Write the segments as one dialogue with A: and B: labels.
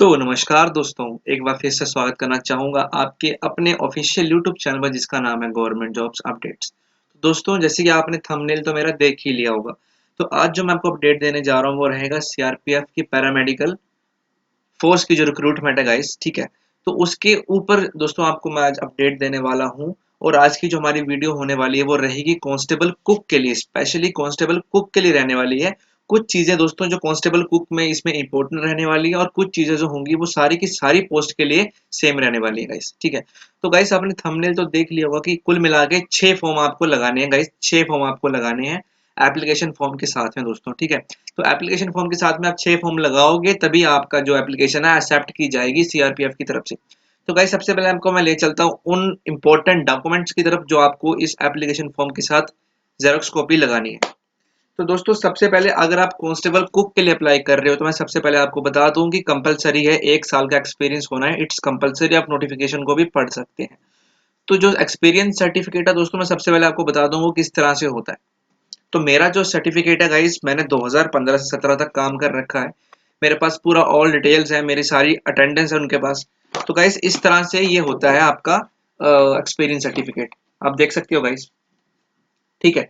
A: तो नमस्कार दोस्तों, एक बार फिर से स्वागत करना चाहूँगा आपके अपने ऑफिशियल यूट्यूब चैनल पर जिसका नाम है गवर्नमेंट जॉब्स अपडेट्स। दोस्तों जैसे कि आपने थंबनेल तो मेरा देख ही लिया होगा, तो आज जो मैं आपको अपडेट देने जा रहा हूँ वो रहेगा सीआरपीएफ की पैरामेडिकल फोर्स की जो रिक्रूटमेंट है गाइस, ठीक है। तो उसके ऊपर दोस्तों आपको मैं आज अपडेट देने वाला हूँ। और आज की जो हमारी वीडियो होने वाली है वो रहेगी कांस्टेबल कुक के लिए, स्पेशली कांस्टेबल कुक के लिए रहने वाली है। कुछ चीजें दोस्तों जो कांस्टेबल कुक में इसमें इंपॉर्टेंट रहने वाली है और कुछ चीजें जो होंगी वो सारी की सारी पोस्ट के लिए सेम रहने वाली है गाइस, ठीक है। तो गाइस आपने थंबनेल तो देख लिया होगा कि कुल मिला के 6 फॉर्म आपको लगाने हैं गाइस, 6 फॉर्म आपको लगाने हैं एप्लीकेशन फॉर्म के साथ में दोस्तों, ठीक है। तो एप्लीकेशन फॉर्म के साथ में आप 6 फॉर्म लगाओगे तभी आपका जो एप्लीकेशन है एक्सेप्ट की जाएगी सीआरपीएफ की तरफ से। तो गाइस सबसे पहले आपको मैं ले चलता हूँ उन इंपॉर्टेंट डॉक्यूमेंट्स की तरफ जो आपको इस एप्लीकेशन फॉर्म के साथ जेरॉक्स कॉपी लगानी है। तो दोस्तों सबसे पहले अगर आप कांस्टेबल कुक के लिए अप्लाई कर रहे हो तो मैं सबसे पहले आपको बता दूं कि कंपलसरी है, 1 साल का एक्सपीरियंस होना है। इट्स कंपलसरी, आप नोटिफिकेशन को भी पढ़ सकते हैं। तो जो एक्सपीरियंस सर्टिफिकेट है दोस्तों मैं सबसे पहले आपको बता दूं वो किस तरह से होता है। तो मेरा जो सर्टिफिकेट है गाइस, मैंने 2015 से 17 तक काम कर रखा है। मेरे पास पूरा ऑल डिटेल्स है, मेरी सारी अटेंडेंस है उनके पास। तो गाइस इस तरह से ये होता है आपका एक्सपीरियंस सर्टिफिकेट, आप देख सकते हो गाइस, ठीक है।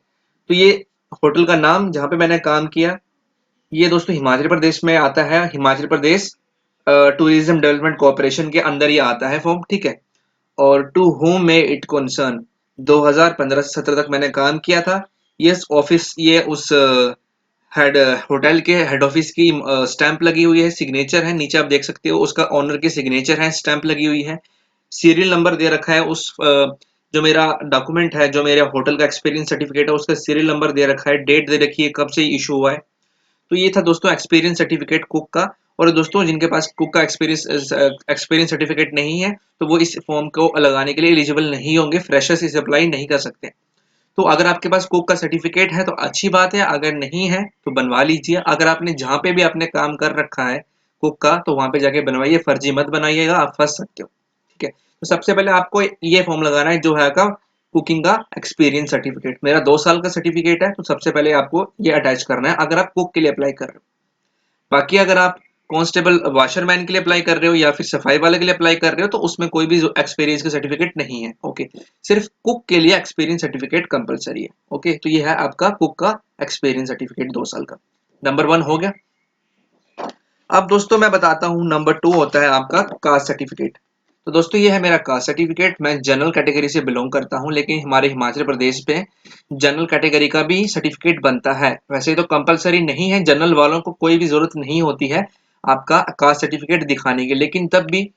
A: तो ये होटल का नाम जहाँ पे मैंने काम किया, ये दोस्तों हिमाचल प्रदेश में आता है। Himachal Pradesh tourism development corporation के अंदर ये आता है फॉर्म, ठीक है। और टू होम में इट कंसर्न, 2015 से 17 तक मैंने काम किया था। ये ऑफिस, ये उस हेड होटल के हेड ऑफिस की स्टैंप लगी हुई है, सिग्नेचर है, नीचे आप देख सकते हो उसका ओनर की सिग्नेचर है, स्टैंप लगी हुई है। सीरियल नंबर दे रखा है उस जो मेरा डॉक्यूमेंट है, जो मेरा होटल का एक्सपीरियंस सर्टिफिकेट है, उसका सीरियल नंबर दे रखा है, डेट दे रखी है कब से इशू हुआ है। तो ये था दोस्तों एक्सपीरियंस सर्टिफिकेट कुक का। और दोस्तों जिनके पास कुक का एक्सपीरियंस सर्टिफिकेट नहीं है तो वो इस फॉर्म को लगाने के लिए एलिजिबल नहीं होंगे, फ्रेशर्स इसे अप्लाई नहीं कर सकते। तो अगर आपके पास कुक का सर्टिफिकेट है तो अच्छी बात है, अगर नहीं है तो बनवा लीजिए। अगर आपने जहाँ पे भी आपने काम कर रखा है कुक का तो वहां पे जाके बनवाइए, फर्जी मत बनाइएगा, आप फंस सकते हो, ठीक है। तो सबसे पहले आपको ये फॉर्म लगाना है जो है का कुकिंग का एक्सपीरियंस सर्टिफिकेट। मेरा 2 साल का सर्टिफिकेट है, तो सबसे पहले आपको ये अटैच करना है अगर आप कुक के लिए अप्लाई कर रहे हो। बाकी अगर आप कांस्टेबल वाशरमैन के लिए अप्लाई कर रहे हो या फिर सफाई वाले के लिए अप्लाई कर रहे हो तो उसमें कोई भी एक्सपीरियंस का सर्टिफिकेट नहीं है, ओके। सिर्फ कुक के लिए एक्सपीरियंस सर्टिफिकेट कंपलसरी है, ओके। तो ये है आपका कुक का एक्सपीरियंस सर्टिफिकेट 2 साल का। नंबर 1 हो गया। अब दोस्तों मैं बताता हूँ नंबर 2 होता है आपका कास्ट सर्टिफिकेट। तो दोस्तों ये है मेरा कास्ट सर्टिफिकेट। मैं जनरल कैटेगरी से बिलोंग करता हूँ, लेकिन हमारे हिमाचल प्रदेश पे जनरल कैटेगरी का भी सर्टिफिकेट बनता है। वैसे तो कंपलसरी नहीं है, जनरल वालों को कोई भी जरूरत नहीं होती है आपका कास्ट सर्टिफिकेट दिखाने की, लेकिन तब भी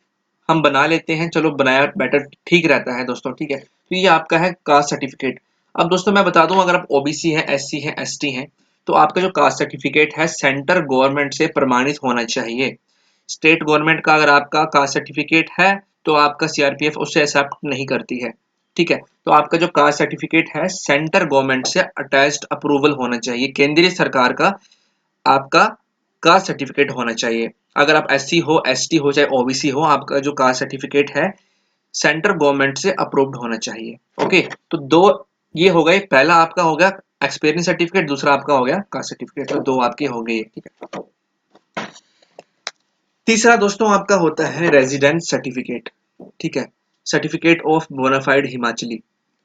A: हम बना लेते हैं। चलो बनाया बेटर, ठीक रहता है दोस्तों, ठीक है। तो ये आपका है कास्ट सर्टिफिकेट। अब दोस्तों मैं बता दूं अगर आप ओबीसी हैं, एससी हैं, एसटी हैं तो आपका जो कास्ट सर्टिफिकेट है सेंटर गवर्नमेंट से प्रमाणित होना चाहिए। स्टेट गवर्नमेंट का अगर आपका कास्ट सर्टिफिकेट है तो आपका सीआरपीएफ उसे एक्सेप्ट नहीं करती है, ठीक है। तो आपका जो कास्ट सर्टिफिकेट है सेंटर गवर्नमेंट से अटैच्ड अप्रूवल होना चाहिए, केंद्रीय सरकार का आपका कास्ट सर्टिफिकेट होना चाहिए। अगर आप एससी हो, एसटी हो, चाहे ओबीसी हो, आपका जो कास्ट सर्टिफिकेट है सेंटर गवर्नमेंट से अप्रूव्ड होना चाहिए, ओके। तो दो ये हो गए, पहला आपका हो गया एक्सपीरियंस सर्टिफिकेट, दूसरा आपका हो गया कास्ट सर्टिफिकेट, तो दो आपके हो गए, ठीक है। तीसरा दोस्तों आपका होता है रेजिडेंस सर्टिफिकेट, ठीक है। Certificate of bonafide Himachali.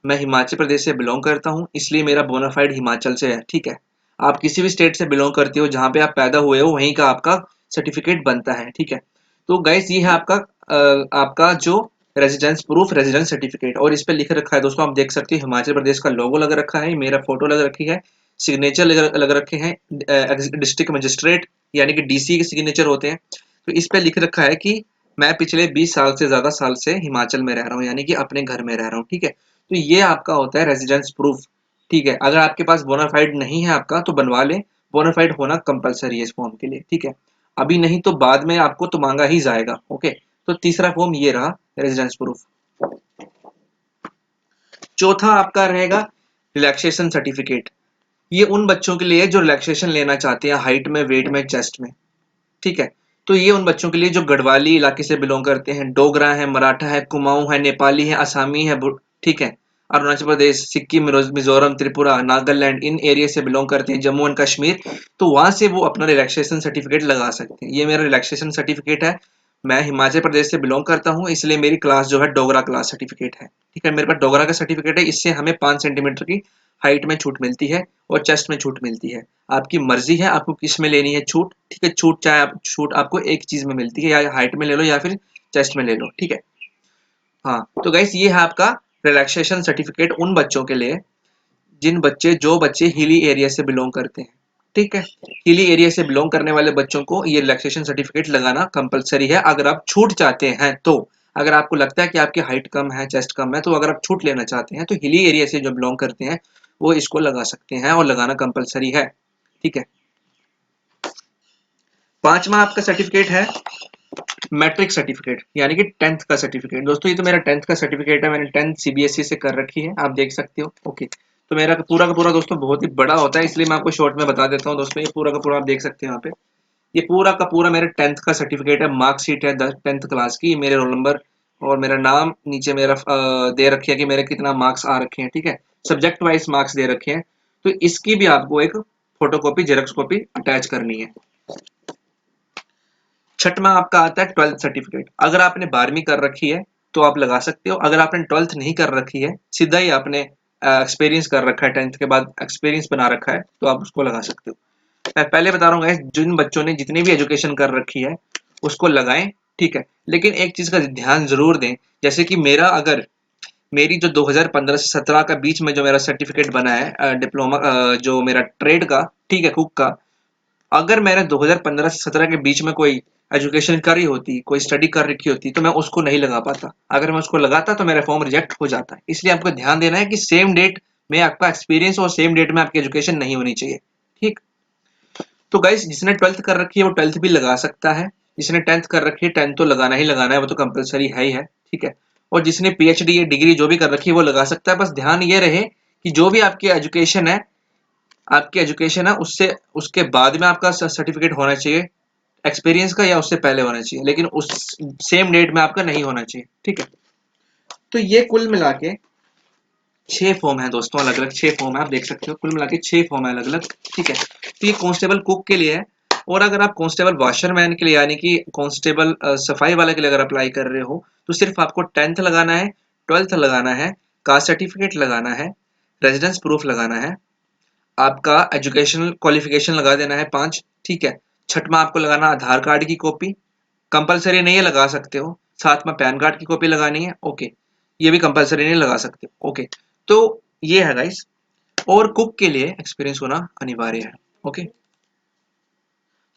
A: मैं हिमाचल प्रदेश से बिलोंग करता हूँ इसलिए मेरा बोनाफाइड हिमाचल से है, ठीक है। आप किसी भी स्टेट से बिलोंग करते हो, जहां पे आप पैदा हुए हो वहीं का आपका सर्टिफिकेट बनता है, ठीक है। तो गाइस ये है आपका जो रेजिडेंस प्रूफ, रेजिडेंस सर्टिफिकेट। और इस पे लिख रखा है दोस्तों, आप देख सकते हो हिमाचल प्रदेश का लोगो लग रखा है, मेरा फोटो लग रखी है, सिग्नेचर लग रखे हैं, डिस्ट्रिक्ट मजिस्ट्रेट यानी कि डीसी के सिग्नेचर होते हैं। तो इस पे लिख रखा है कि मैं पिछले 20 साल से ज्यादा साल से हिमाचल में रह रहा हूँ, यानी कि अपने घर में रह रहा हूँ, ठीक है। तो ये आपका होता है रेजिडेंस प्रूफ, ठीक है। अगर आपके पास बोनाफाइड नहीं है आपका तो बनवा ले, बोनाफाइड होना कंपलसरी है इस फॉर्म के लिए, ठीक है। अभी नहीं तो बाद में आपको तो मांगा ही जाएगा, ओके। तो तीसरा फॉर्म ये रहा, रेजिडेंस प्रूफ। चौथा आपका रहेगा रिलैक्सेशन सर्टिफिकेट। ये उन बच्चों के लिए जो रिलैक्सेशन लेना चाहते हैं हाइट में, वेट में, चेस्ट में, ठीक है। तो ये उन बच्चों के लिए जो गढ़वाली इलाके से बिलोंग करते हैं, डोगरा है, मराठा है, कुमाऊं है, नेपाली है, असमी है, ठीक है। अरुणाचल प्रदेश, सिक्किम, मिजोरम, त्रिपुरा, नागालैंड, इन एरिया से बिलोंग करते हैं, जम्मू एंड कश्मीर, तो वहां से वो अपना रिलैक्सेशन सर्टिफिकेट लगा सकते हैं। ये मेरा रिलैक्सेशन सर्टिफिकेट है, मैं हिमाचल प्रदेश से बिलोंग करता हूँ, इसलिए मेरी क्लास जो है डोगरा क्लास सर्टिफिकेट है। ठीक है, मेरे पास डोगरा का सर्टिफिकेट है, इससे हमें 5 सेंटीमीटर की हाइट में छूट मिलती है और चेस्ट में छूट मिलती है। आपकी मर्जी है आपको किस में लेनी है छूट। ठीक है, छूट चाहे आप छूट आपको एक चीज में मिलती है, या हाइट में ले लो या फिर चेस्ट में ले लो। ठीक है, हाँ तो गाइस ये है आपका रिलैक्सेशन सर्टिफिकेट उन बच्चों के लिए जो बच्चे हिली एरिया से बिलोंग करते हैं। ठीक है, हिली एरिया से बिलोंग करने वाले बच्चों को ये रिलैक्सेशन सर्टिफिकेट लगाना कंपलसरी है। अगर आप छूट चाहते हैं तो, अगर आपको लगता है कि आपकी हाइट कम है, चेस्ट कम है, तो अगर आप छूट लेना चाहते हैं तो हिली एरिया से जो बिलोंग करते हैं वो इसको लगा सकते हैं और लगाना कंपलसरी है। ठीक है, पांचवा आपका सर्टिफिकेट है मैट्रिक सर्टिफिकेट, यानी कि 10th का सर्टिफिकेट। दोस्तों ये तो मेरा 10th का सर्टिफिकेट है, मैंने 10th सीबीएसई से कर रखी है, आप देख सकते हो। ओके, तो मेरा पूरा का पूरा दोस्तों बहुत ही बड़ा होता है, इसलिए मैं आपको शॉर्ट में बता देता हूँ। दोस्तों ये पूरा का पूरा आप देख सकते हैं यहाँ पे, ये पूरा का पूरा मेरे 10th का सर्टिफिकेट है, मार्कशीट है 10th क्लास की, मेरे रोल नंबर और मेरा नाम नीचे मेरा दे रखे है कि मेरे कितना मार्क्स आ रखे हैं। ठीक है, सब्जेक्ट वाइज मार्क्स दे रखे हैं, तो इसकी भी आपको एक फोटोकॉपी जेरॉक्स कॉपी अटैच करनी है। छठवां आपका आता है 12th सर्टिफिकेट। अगर आपने 12वीं कर रखी है तो आप लगा सकते हो, अगर आपने 12th नहीं कर रखी है, सीधा ही आपने एक्सपीरियंस कर रखा है, 10th के बाद एक्सपीरियंस बना रखा है, तो आप उसको लगा सकते हो। मैं पहले बता रहा हूँ गाइस, जिन बच्चों ने जितनी भी एजुकेशन कर रखी है उसको लगाएं। ठीक है, लेकिन एक चीज का ध्यान जरूर दें, जैसे कि मेरी जो 2015 से 17 का बीच में जो मेरा सर्टिफिकेट बना है डिप्लोमा, जो मेरा ट्रेड का, ठीक है, कुक का, अगर मैंने 2015 से 17 के बीच में कोई एजुकेशन करी होती, कोई स्टडी कर रखी होती, तो मैं उसको नहीं लगा पाता। अगर मैं उसको लगाता तो मेरा फॉर्म रिजेक्ट हो जाता है। इसलिए आपको ध्यान देना है कि सेम डेट में आपका एक्सपीरियंस और सेम डेट में आपकी एजुकेशन नहीं होनी चाहिए। ठीक, तो गाइस जिसने 12th कर रखी है वो 12th भी लगा सकता है, जिसने 10th कर रखी है 10th तो लगाना ही लगाना है, वो तो कंपलसरी है ही है। ठीक है, और जिसने पीएचडी या डिग्री जो भी कर रखी है वो लगा सकता है। बस ध्यान ये रहे कि जो भी आपकी एजुकेशन है उससे उसके बाद में आपका सर्टिफिकेट होना चाहिए एक्सपीरियंस का, या उससे पहले होना चाहिए, लेकिन उस सेम डेट में आपका नहीं होना चाहिए। ठीक है, तो ये कुल मिला के 6 फॉर्म है दोस्तों, अलग अलग 6 फॉर्म है, आप देख सकते हो, कुल मिला के 6 फॉर्म है अलग अलग। ठीक है, तो ये कांस्टेबल कुक के लिए है, और अगर आप कांस्टेबल वॉशरमैन के लिए यानी कि कांस्टेबल सफाई वाले के लिए अगर अप्लाई कर रहे हो, तो सिर्फ आपको 10th लगाना है, 12th लगाना है, कास्ट सर्टिफिकेट लगाना है, रेजिडेंस प्रूफ लगाना है, आपका एजुकेशनल क्वालिफिकेशन लगा देना है 5। ठीक है, छठवां आपको लगाना आधार कार्ड की कॉपी, कंपलसरी नहीं है, लगा सकते हो। सातवां पैन कार्ड की कॉपी लगानी है। ओके, ये भी कंपलसरी नहीं, लगा सकते हो। ओके, तो ये है गाइस, और कुक के लिए एक्सपीरियंस होना अनिवार्य है। ओके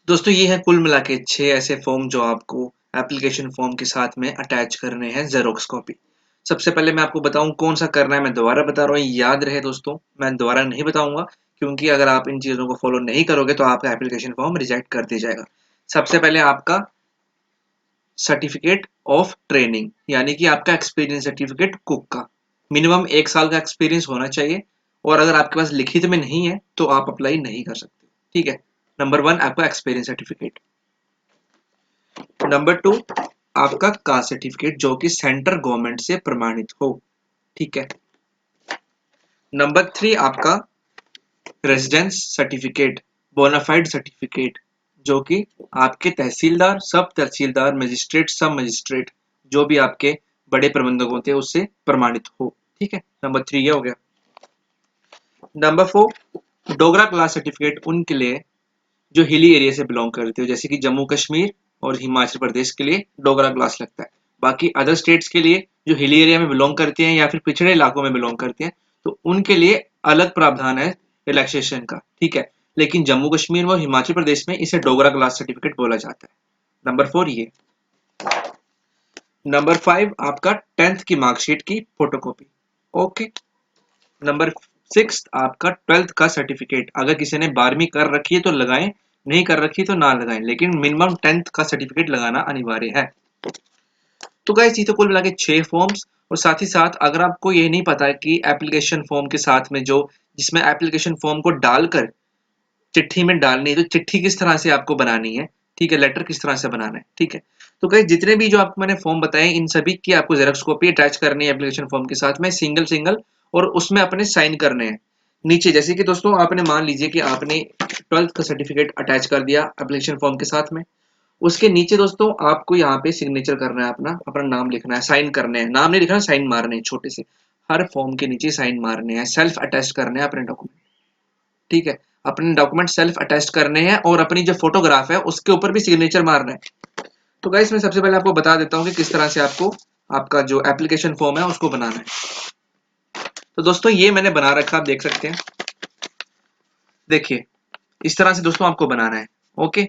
A: दोस्तों, ये है कुल मिला के 6 ऐसे फॉर्म जो आपको एप्लीकेशन फॉर्म के साथ में अटैच करने हैं, जेरोक्स कॉपी। सबसे पहले मैं आपको बताऊं कौन सा करना है, मैं दोबारा बता रहा हूँ, याद रहे दोस्तों, मैं दोबारा नहीं बताऊंगा, क्योंकि अगर आप इन चीजों को फॉलो नहीं करोगे तो आपका एप्लीकेशन फॉर्म रिजेक्ट कर दिया जाएगा। सबसे पहले आपका सर्टिफिकेट ऑफ ट्रेनिंग, यानी कि आपका एक्सपीरियंस सर्टिफिकेट कुक का, मिनिमम 1 साल का एक्सपीरियंस होना चाहिए, और अगर आपके पास लिखित में नहीं है तो आप अप्लाई नहीं कर सकते। ठीक है, नंबर 1 आपका एक्सपीरियंस सर्टिफिकेट। नंबर 2 आपका कास्ट सर्टिफिकेट जो कि सेंट्रल गवर्नमेंट से प्रमाणित हो। ठीक है, नंबर 3 आपका रेजिडेंस सर्टिफिकेट, बोनाफाइड सर्टिफिकेट, जो कि आपके तहसीलदार, सब तहसीलदार, मजिस्ट्रेट, सब मजिस्ट्रेट, जो भी आपके बड़े प्रबंधक होते हैं उससे प्रमाणित हो। ठीक है, नंबर 3 ये हो गया। नंबर 4 डोगरा क्लास सर्टिफिकेट उनके लिए जो हिली एरिया से बिलोंग करते हो, जैसे कि जम्मू कश्मीर और हिमाचल प्रदेश के लिए डोगरा क्लास लगता है। बाकी अदर स्टेट्स के लिए जो हिली एरिया में बिलोंग करते हैं या फिर पिछड़े इलाकों में बिलोंग करते हैं, तो उनके लिए अलग प्रावधान है रिलैक्सेशन का। ठीक है, लेकिन जम्मू कश्मीर और हिमाचल प्रदेश में इसे डोगरा क्लास सर्टिफिकेट बोला जाता है। नंबर 4 ये। नंबर 5 आपका 10th की मार्कशीट की फोटोकॉपी। ओके, नंबर 6 आपका 12th का सर्टिफिकेट, अगर किसी ने 12वीं कर रखी है तो लगाएं, नहीं कर रखी तो ना लगाएं, लेकिन मिनिमम 10th का सर्टिफिकेट लगाना अनिवार्य है। तो गाइस ये तो कुल मिला के 6 फॉर्म्स, और साथ ही साथ अगर आपको ये नहीं पता है कि एप्लीकेशन फॉर्म के साथ में जो जिसमें एप्लीकेशन फॉर्म को डालकर चिट्ठी में डालनी है, तो चिट्ठी किस तरह से आपको बनानी है, ठीक है, लेटर किस तरह से बनाना है। ठीक है, तो गाइस जितने भी जो आपको मैंने फॉर्म बताए इन सभी की आपको जेरॉक्स कॉपी अटैच करनी है एप्लीकेशन फॉर्म के साथ में, सिंगल सिंगल, और उसमें अपने साइन करने हैं नीचे। जैसे कि दोस्तों आपने मान लीजिए कि आपने 12th का सर्टिफिकेट अटैच कर दिया एप्लीकेशन फॉर्म के साथ में, उसके नीचे दोस्तों आपको यहाँ पे सिग्नेचर करना है, अपना अपना नाम लिखना है, साइन करने हैं, नाम नहीं लिखना, साइन मारने हैं छोटे से, हर फॉर्म के नीचे साइन मारने हैं, सेल्फ अटेस्ट करने हैं अपने डॉक्यूमेंट। ठीक है, अपने डॉक्यूमेंट सेल्फ अटेस्ट करने हैं और अपनी जो फोटोग्राफ है उसके ऊपर भी सिग्नेचर मारना है। तो गाइस मैं सबसे पहले आपको बता देता हूँ कि किस तरह से आपको आपका जो एप्लीकेशन फॉर्म है उसको बनाना है। तो दोस्तों ये मैंने बना रखा, आप देख सकते हैं। देखिए इस तरह से दोस्तों आपको बनाना है। ओके,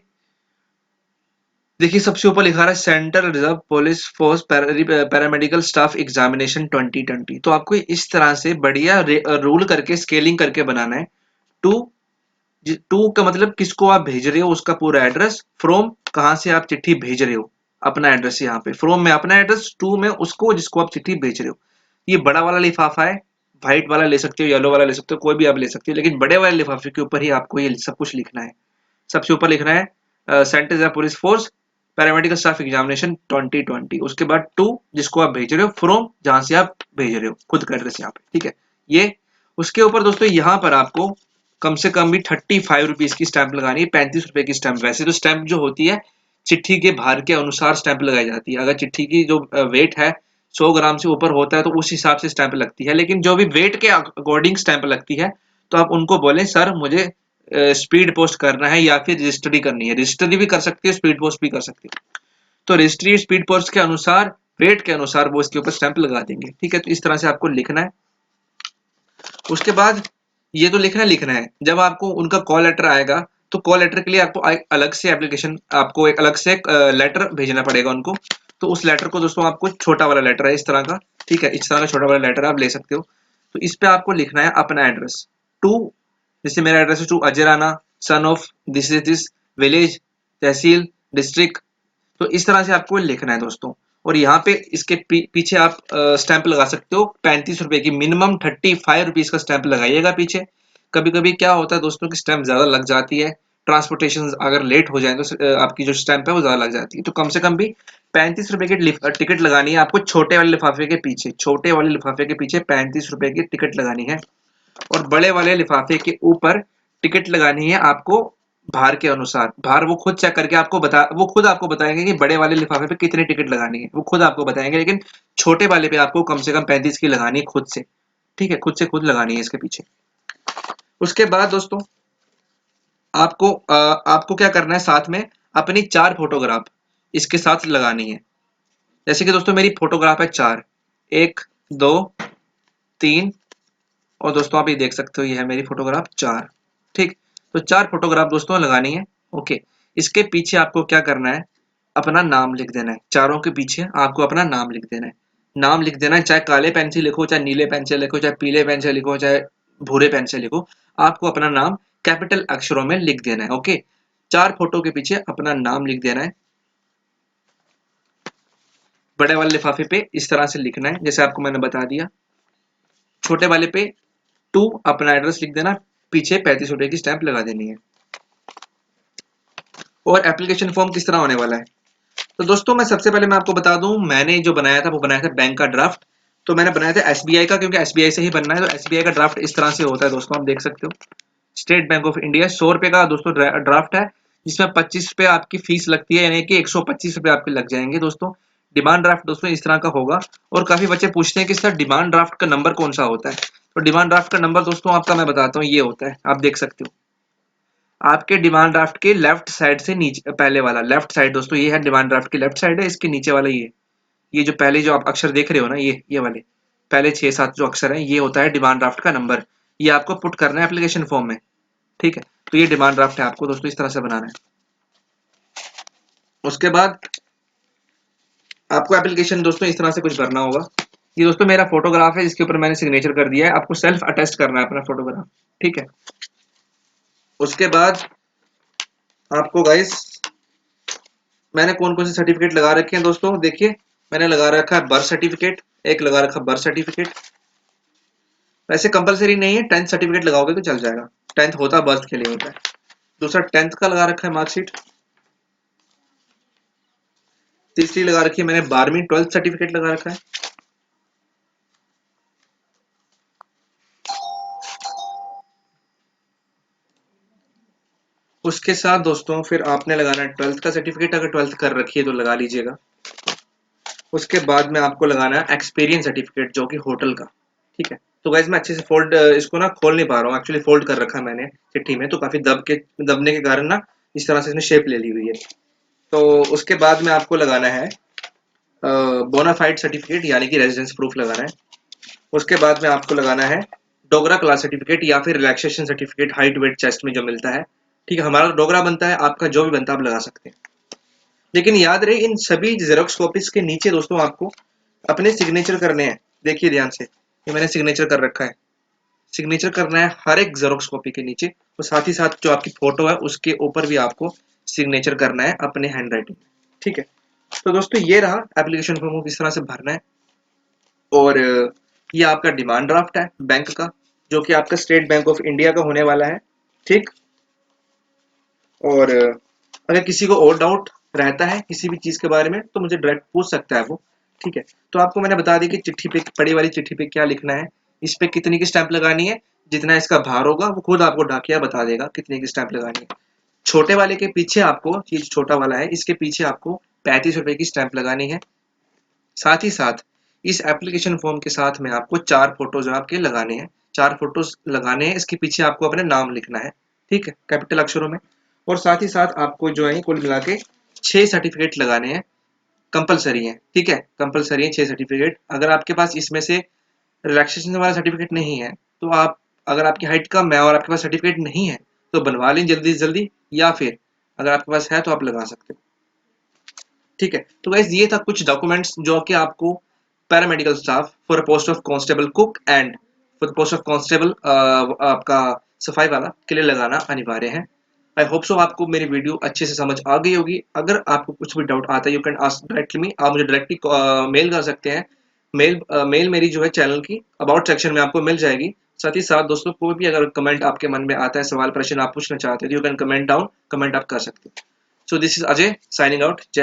A: देखिए सबसे ऊपर लिखा रहा है central reserve police force paramedical staff examination 2020। तो आपको इस तरह से बढ़िया रूल करके स्केलिंग करके बनाना है। टू, टू का मतलब किसको आप भेज रहे हो, उसका पूरा एड्रेस। फ्रॉम, कहां से आप चिट्ठी भेज रहे हो, अपना एड्रेस यहाँ पे। फ्रॉम में अपना एड्रेस, टू में उसको जिसको आप चिट्ठी भेज रहे हो। ये बड़ा वाला लिफाफा है, व्हाइट वाला ले सकते हो, येलो वाला ले सकते हो, कोई भी आप ले सकते हो, लेकिन बड़े वाले लिफाफे के ऊपर ही आपको ये सब कुछ लिखना है। सबसे ऊपर लिखना है centre reserve police force paramedical staff examination 2020। उसके बाद टू, जिसको आप भेज रहे हो। फ्रॉम, जहां से आप भेज रहे हो, खुद का एड्रेस यहाँ पे। ठीक है, ये उसके ऊपर दोस्तों यहाँ पर आपको कम से कम भी 35 रुपीज की स्टैंप लगानी है, 35 रुपए की स्टैंप। वैसे तो स्टैंप जो होती है चिट्ठी के भार के अनुसार स्टैंप लगाई जाती है। अगर चिट्ठी की जो वेट है 100 ग्राम से ऊपर होता है तो उस हिसाब से स्टैंप लगती है, लेकिन जो भी वेट के अकॉर्डिंग स्टैंप लगती है तो आप उनको बोलें सर मुझे स्पीड पोस्ट करना है या फिर रजिस्ट्री करनी है। रजिस्ट्री भी कर सकते हो, स्पीड पोस्ट भी कर सकते हो। तो रजिस्ट्री स्पीड पोस्ट के अनुसार, वेट के अनुसार वो इसके ऊपर स्टैंप लगा देंगे। ठीक है, तो इस तरह से आपको लिखना है। उसके बाद ये तो लिखना लिखना है। जब आपको उनका कॉल लेटर आएगा तो कॉल लेटर के लिए आपको अलग से एप्लीकेशन, आपको एक अलग से लेटर भेजना पड़ेगा उनको। तो उस लेटर को दोस्तों आपको, छोटा वाला लेटर है इस तरह का, ठीक है, इस तरह का छोटा वाला लेटर आप ले सकते हो। तो इस पे आपको लिखना है अपना एड्रेस। टू, जैसे मेरा एड्रेस है to Ajay Rana, son of this is this, village, tehsil, district. तो इस तरह से आपको लिखना है दोस्तों। और यहाँ पे इसके पीछे आप स्टैंप लगा सकते हो 35 रुपए की, मिनिमम 35 रुपीज का स्टैंप लगाइएगा पीछे। कभी कभी क्या होता है दोस्तों की स्टैंप ज्यादा लग जाती है, ट्रांसपोर्टेशन अगर लेट हो जाए तो आपकी जो स्टैंप है वो ज्यादा लग जाती है। तो कम से कम भी 35 रुपए की टिकट लगानी है आपको, छोटे वाले लिफाफे के पीछे, छोटे वाले लिफाफे के पीछे 35 रुपए की टिकट लगानी है। और बड़े वाले लिफाफे के ऊपर टिकट लगानी है आपको भार के अनुसार। भार वो खुद चेक करके आपको वो खुद आपको बताएंगे कि बड़े वाले लिफाफे पे कितनी टिकट लगानी है, वो खुद आपको बताएंगे, लेकिन छोटे वाले पे आपको कम से कम 35 की लगानी है खुद से। ठीक है, खुद से खुद लगानी है इसके पीछे। उसके बाद दोस्तों आपको क्या करना है, साथ में अपनी 4 फोटोग्राफ इसके साथ लगानी है। जैसे कि दोस्तों मेरी फोटोग्राफ है 4, 1, 2, 3, और दोस्तों आप ये देख सकते हो ये है मेरी फोटोग्राफ 4। ठीक, तो 4 फोटोग्राफ दोस्तों लगानी है। ओके, इसके पीछे आपको क्या करना है, अपना नाम लिख देना है। चारों के पीछे आपको अपना नाम लिख देना है। नाम लिख देना है, चाहे काले पेन से लिखो, चाहे नीले पेन से लिखो, चाहे पीले पेन से लिखो, चाहे भूरे पेन से लिखो, आपको अपना नाम कैपिटल अक्षरों में लिख देना है। ओके, 4 फोटो के पीछे अपना नाम लिख देना है। बड़े वाले लिफाफे पे इस तरह से लिखना है जैसे आपको मैंने बता दिया। छोटे वाले पे टू, अपना एड्रेस लिख देना, पीछे 35 रुपए की स्टैंप लगा देनी है। और एप्लीकेशन फॉर्म किस तरह होने वाला है, तो दोस्तों मैं सबसे पहले मैं आपको बता दूं, मैंने जो बनाया था वो बनाया था बैंक का ड्राफ्ट। तो मैंने बनाया था एसबीआई का, क्योंकि एसबीआई से ही बनना है। तो एसबीआई का ड्राफ्ट इस तरह से होता है दोस्तों, आप देख सकते हो। स्टेट बैंक ऑफ इंडिया 100 रुपए का दोस्तों ड्राफ्ट है, जिसमें 25 रुपए आपकी फीस लगती है, यानी कि 125 रुपए आपके लग जाएंगे दोस्तों। डिमांड ड्राफ्ट दोस्तों इस तरह का होगा। और काफी बच्चे पूछते हैं कि सर डिमांड ड्राफ्ट का नंबर कौन सा होता है। तो डिमांड ड्राफ्ट का नंबर दोस्तों आपका मैं बताता हूँ, ये होता है, आप देख सकते हो। आपके डिमांड ड्राफ्ट के लेफ्ट साइड से नीचे, पहले वाला लेफ्ट साइड दोस्तों, ये है डिमांड ड्राफ्ट की लेफ्ट साइड है। इसके नीचे वाला ये जो पहले जो आप अक्षर देख रहे हो ना, ये वाले पहले 6-7 जो अक्षर हैं, ये होता है डिमांड ड्राफ्ट का नंबर। ये आपको पुट करना है एप्लीकेशन फॉर्म में। ठीक है, तो ये डिमांड ड्राफ्ट है, आपको दोस्तों इस तरह से बनाना है। उसके बाद आपको एप्लीकेशन दोस्तों इस तरह से कुछ भरना होगा। ये दोस्तों मेरा फोटोग्राफ है जिसके ऊपर मैंने सिग्नेचर कर दिया है। आपको सेल्फ अटेस्ट करना है अपना फोटोग्राफ। ठीक है, उसके बाद आपको गाइस मैंने कौन कौन से सर्टिफिकेट लगा रखे हैं दोस्तों, देखिए मैंने लगा रखा है बर्थ सर्टिफिकेट, एक लगा रखा बर्थ सर्टिफिकेट। वैसे कंपलसरी नहीं है, 10th सर्टिफिकेट लगाओगे तो चल जाएगा, 10th होता है बर्थ के लिए होता है। दूसरा 10th का लगा रखा है मार्कशीट। तीसरी लगा रखी है मैंने 12वीं 12th सर्टिफिकेट लगा रखा है। उसके साथ दोस्तों फिर आपने लगाना है 12th का सर्टिफिकेट, अगर 12th कर रखी है तो लगा लीजिएगा। उसके बाद में आपको लगाना है एक्सपीरियंस सर्टिफिकेट जो कि होटल का, ठीक है। तो गाइस मैं अच्छे से फोल्ड इसको ना खोल नहीं पा रहा हूँ, एक्चुअली फोल्ड कर रखा है मैंने चिट्ठी में, तो काफी दबने के कारण ना इस तरह से इसने शेप ले ली हुई है। तो उसके बाद में आपको लगाना है बोनाफाइड सर्टिफिकेट यानी कि रेजिडेंस प्रूफ लगाना है। उसके बाद में आपको लगाना है डोगरा क्लास सर्टिफिकेट या फिर relaxation certificate height weight chest में जो मिलता है, ठीक है। हमारा डोगरा बनता है, आपका जो भी बनता है आप लगा सकते हैं। लेकिन याद रहे इन सभी जेरोक्स कॉपीज के नीचे दोस्तों आपको अपने सिग्नेचर करने हैं। देखिए ध्यान से, ये मैंने सिग्नेचर कर रखा है। सिग्नेचर करना है हर एक जेरोक्स कॉपी के नीचे, और साथ ही साथ जो आपकी फोटो है उसके ऊपर भी आपको सिग्नेचर करना है अपने हैंड राइटिंग, ठीक है। तो दोस्तों ये रहा एप्लीकेशन फॉर्म को किस तरह से भरना है। और ये आपका डिमांड ड्राफ्ट है बैंक का, जो कि आपका स्टेट बैंक ऑफ इंडिया का होने वाला है, ठीक। और अगर किसी को और डाउट रहता है किसी भी चीज के बारे में तो मुझे डायरेक्ट पूछ सकता है वो, ठीक है। तो आपको मैंने बता दी कि चिट्ठी पे, बड़ी वाली चिट्ठी पे क्या लिखना है, इस पे कितनी की स्टैंप लगानी है, जितना इसका भार होगा वो खुद आपको डाकिया बता देगा कितने की स्टैंप लगानी है। छोटे वाले के पीछे आपको, ये छोटा वाला है इसके पीछे आपको 35 रुपए की स्टैंप लगानी है। साथ ही साथ इस एप्लीकेशन फॉर्म के साथ में आपको 4 फोटोज आपके लगाने हैं। 4 फोटोज लगाने हैं, इसके पीछे आपको अपना नाम लिखना है, ठीक है, कैपिटल अक्षरों में। और साथ ही साथ आपको जो है कुल मिला के 6 सर्टिफिकेट लगाने हैं, कंपलसरी है, ठीक है, कंपलसरी है 6 सर्टिफिकेट। अगर आपके पास इसमें से रिलैक्सेशन वाला सर्टिफिकेट नहीं है तो आप, अगर आपकी हाइट कम है और आपके पास सर्टिफिकेट नहीं है तो बनवा लें जल्दी से जल्दी, या फिर अगर आपके पास है तो आप लगा सकते हो, ठीक है। तो गाइस ये था कुछ डॉक्यूमेंट्स जो कि आपको paramedical staff for post of constable cook and for post of constable आपका सफाई वाला के लिए लगाना अनिवार्य है। आई होप सो आपको मेरी वीडियो अच्छे से समझ आ गई होगी। अगर आपको कुछ भी डाउट आता है यू कैन आस्क डायरेक्टली मी, आप मुझे डायरेक्टली मेल कर सकते हैं। मेल मेरी जो है चैनल की अबाउट सेक्शन में आपको मिल जाएगी। साथ ही साथ दोस्तों कोई भी अगर कमेंट आपके मन में आता है, सवाल प्रश्न आप पूछना चाहते हैं, you can comment down, comment आप कर सकते हैं। So this is Ajay signing out.